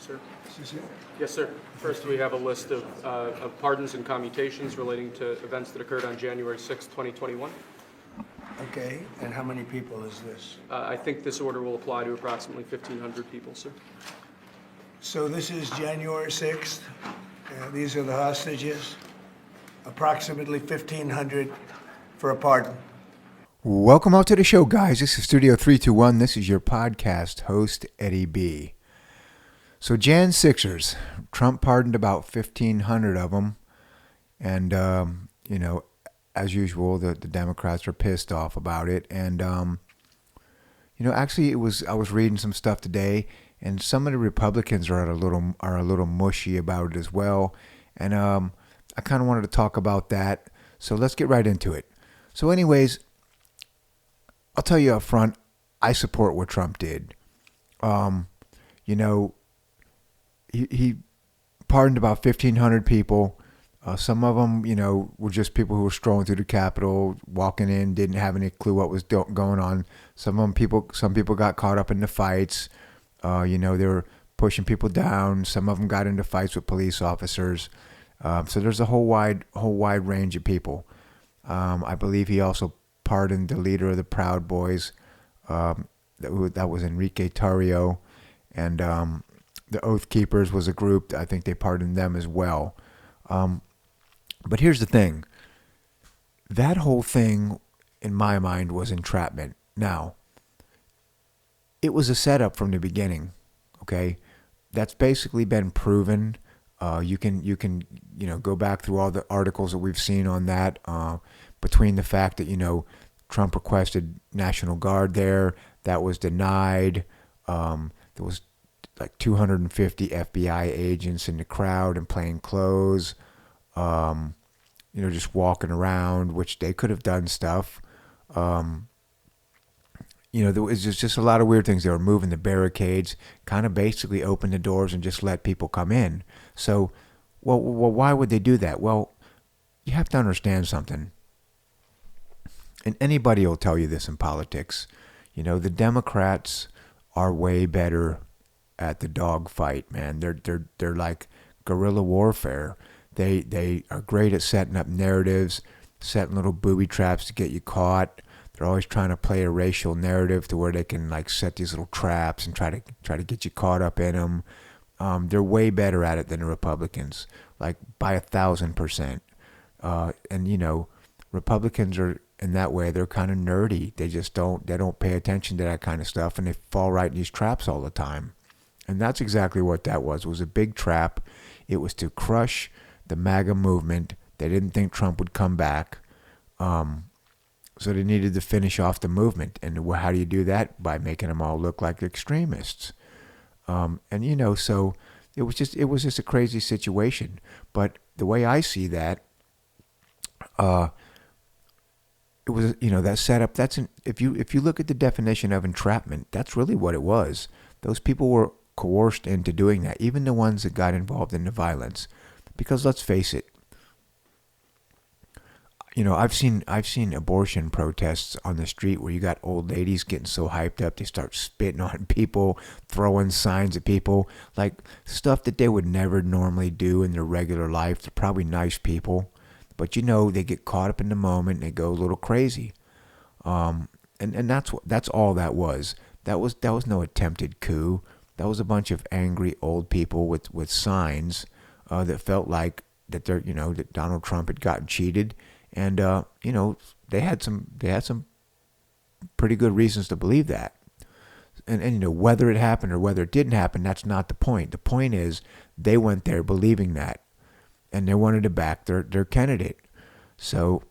Sir? This is it. Yes, sir. First, we have a list of pardons and commutations relating to events that occurred on January 6, 2021. Okay, and how many people is this? I think this order will apply to approximately 1,500 people, sir. So this is January 6th. These are the hostages. Approximately 1,500 for a pardon. Welcome out to the show, guys. This is Studio 321. This is your podcast host, Eddie B. So Jan 6ers, Trump pardoned about 1,500 of them. And, as usual, the Democrats are pissed off about it. And, actually, I was reading some stuff today, and some of the Republicans are a little mushy about it as well. And I kind of wanted to talk about that. So let's get right into it. So anyways, I'll tell you up front, I support what Trump did. He pardoned about 1,500 people. Some of them, were just people who were strolling through the Capitol, walking in, didn't have any clue what was going on. Some people got caught up in the fights. They were pushing people down. Some of them got into fights with police officers. So there's a whole wide range of people. I believe he also pardoned the leader of the Proud Boys. That was Enrique Tarrio, and the Oath Keepers was a group. I think they pardoned them as well. But here's the thing. That whole thing, in my mind, was entrapment. Now, it was a setup from the beginning. Okay, that's basically been proven. You can go back through all the articles that we've seen on that. Between the fact that Trump requested National Guard there, that was denied. There was like 250 FBI agents in the crowd in plain clothes. Just walking around, which they could have done stuff. There was just a lot of weird things. They were moving the barricades, kind of basically opened the doors and just let people come in. So, well, why would they do that? Well, you have to understand something. And anybody will tell you this in politics. The Democrats are way better at the dog fight, man. They're like guerrilla warfare. They are great at setting up narratives, setting little booby traps to get you caught. They're always trying to play a racial narrative to where they can like set these little traps and try to get you caught up in them. They're way better at it than the Republicans, like by 1,000%. And Republicans are in that way. They're kind of nerdy. They don't pay attention to that kind of stuff, and they fall right in these traps all the time. And that's exactly what that was. It was a big trap. It was to crush the MAGA movement. They didn't think Trump would come back. So they needed to finish off the movement. And how do you do that? By making them all look like extremists. So it was just a crazy situation. But the way I see that, it was, that setup, if you look at the definition of entrapment, that's really what it was. Those people were coerced into doing that, even the ones that got involved in the violence. Because let's face it, I've seen abortion protests on the street where you got old ladies getting so hyped up they start spitting on people, throwing signs at people, like stuff that they would never normally do in their regular life. They're probably nice people, but they get caught up in the moment and they go a little crazy. And that's all that was. That was no attempted coup. That was a bunch of angry old people with signs that felt like that that Donald Trump had gotten cheated. And they had some pretty good reasons to believe that. And whether it happened or whether it didn't happen, that's not the point. The point is they went there believing that, and they wanted to back their candidate. So,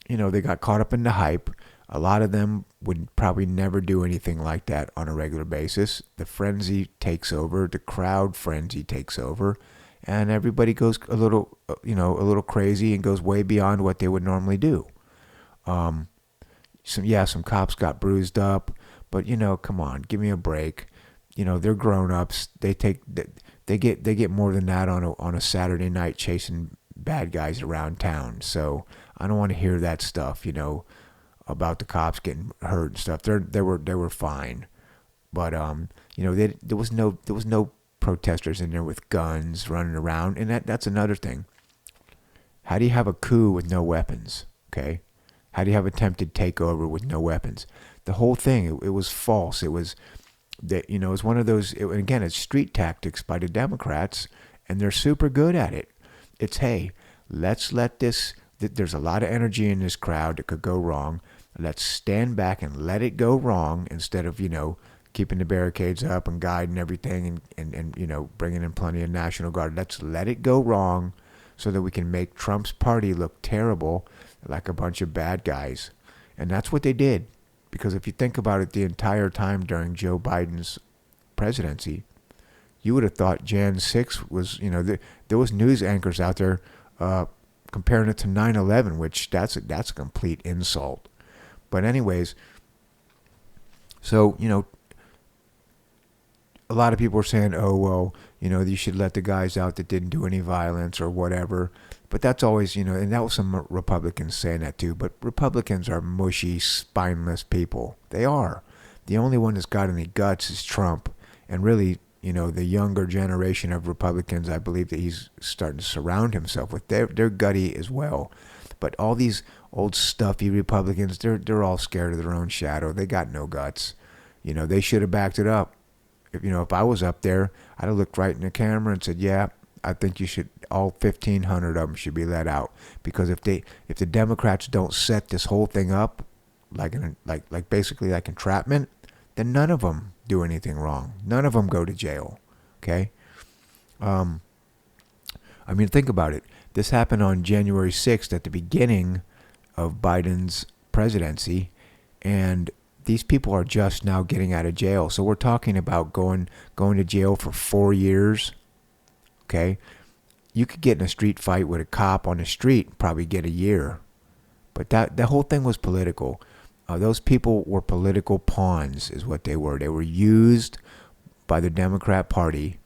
they got caught up in the hype. A lot of them would probably never do anything like that on a regular basis. The frenzy takes over, the crowd frenzy takes over, and everybody goes a little crazy and goes way beyond what they would normally do. Some cops got bruised up, but come on, give me a break. They're grown-ups. They get more than that on a Saturday night chasing bad guys around town. So I don't want to hear that stuff, about the cops getting hurt and stuff. They were fine, but there was no protesters in there with guns running around. And that's another thing. How do you have a coup with no weapons? Okay. How do you have attempted takeover with no weapons? The whole thing, it was false. It was that, you know, it's one of those, again, it's street tactics by the Democrats, and they're super good at it. It's, hey, let's let this, there's a lot of energy in this crowd that could go wrong. Let's stand back and let it go wrong instead of, you know, keeping the barricades up and guiding everything and you know, bringing in plenty of National Guard. Let's let it go wrong so that we can make Trump's party look terrible, like a bunch of bad guys. And that's what they did. Because if you think about it, the entire time during Joe Biden's presidency, you would have thought Jan 6 was, you know, there was news anchors out there comparing it to 9/11, which that's a complete insult. But anyways, so, you know, a lot of people are saying, oh, well, you know, you should let the guys out that didn't do any violence or whatever. But that's always, you know, and that was some Republicans saying that too. But Republicans are mushy, spineless people. They are. The only one that's got any guts is Trump. And really, you know, the younger generation of Republicans, I believe that he's starting to surround himself with. They're gutty as well. But all these old stuffy Republicans, they're all scared of their own shadow. They got no guts. You know, they should have backed it up. If I was up there, I'd have looked right in the camera and said, yeah, I think you should, all 1,500 of them should be let out. Because if the Democrats don't set this whole thing up, like basically like entrapment, then none of them do anything wrong. None of them go to jail. Okay? I mean, think about it. This happened on January 6th at the beginning of Biden's presidency, and these people are just now getting out of jail. So we're talking about going to jail for 4 years. Okay? You could get in a street fight with a cop on the street and probably get a year. But the whole thing was political. Those people were political pawns is what they were. They were used by the Democrat Party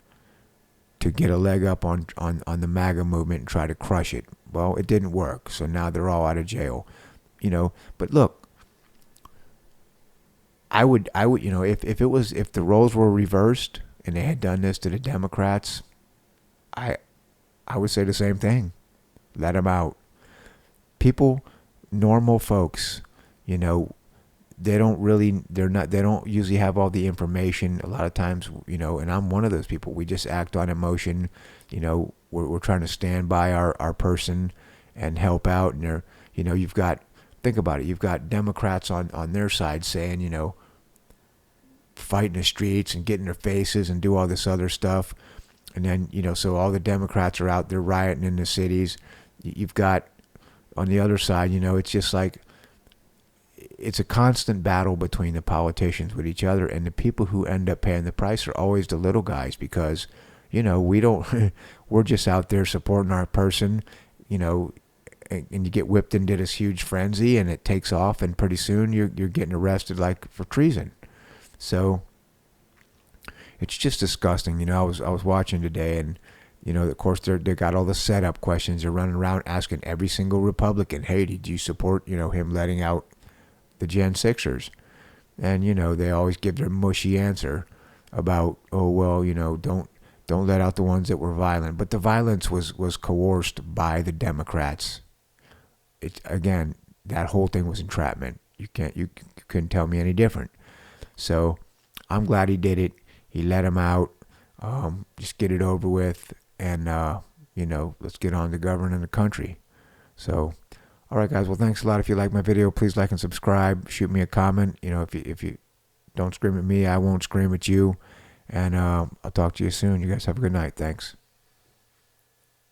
to get a leg up on the MAGA movement and try to crush it. Well, it didn't work. So now they're all out of jail. You know, but look, I would, you know, if the roles were reversed and they had done this to the Democrats, I would say the same thing. Let them out. People, normal folks, you know, they don't usually have all the information. A lot of times, you know, and I'm one of those people. We just act on emotion. You know, we're trying to stand by our person and help out. And you know, think about it. You've got Democrats on their side saying, you know, fight in the streets and get in their faces and do all this other stuff. And then, you know, so all the Democrats are out there rioting in the cities. You've got on the other side, you know, it's just like, it's a constant battle between the politicians with each other, and the people who end up paying the price are always the little guys because, you know, we're just out there supporting our person, you know, and you get whipped into this huge frenzy and it takes off, and pretty soon you're getting arrested like for treason. So it's just disgusting. You know, I was watching today, and you know, of course they got all the setup questions. They're running around asking every single Republican, "Hey, did you support, you know, him letting out the Gen 6ers?" And you know, they always give their mushy answer about, "Oh well, you know, don't let out the ones that were violent." But the violence was coerced by the Democrats. Again, that whole thing was entrapment. You couldn't tell me any different. So I'm glad he did it. He let him out. Just get it over with, and you know, let's get on to governing the country. So, all right, guys. Well, thanks a lot. If you like my video, please like and subscribe. Shoot me a comment. You know, if you don't scream at me, I won't scream at you. And I'll talk to you soon. You guys have a good night. Thanks.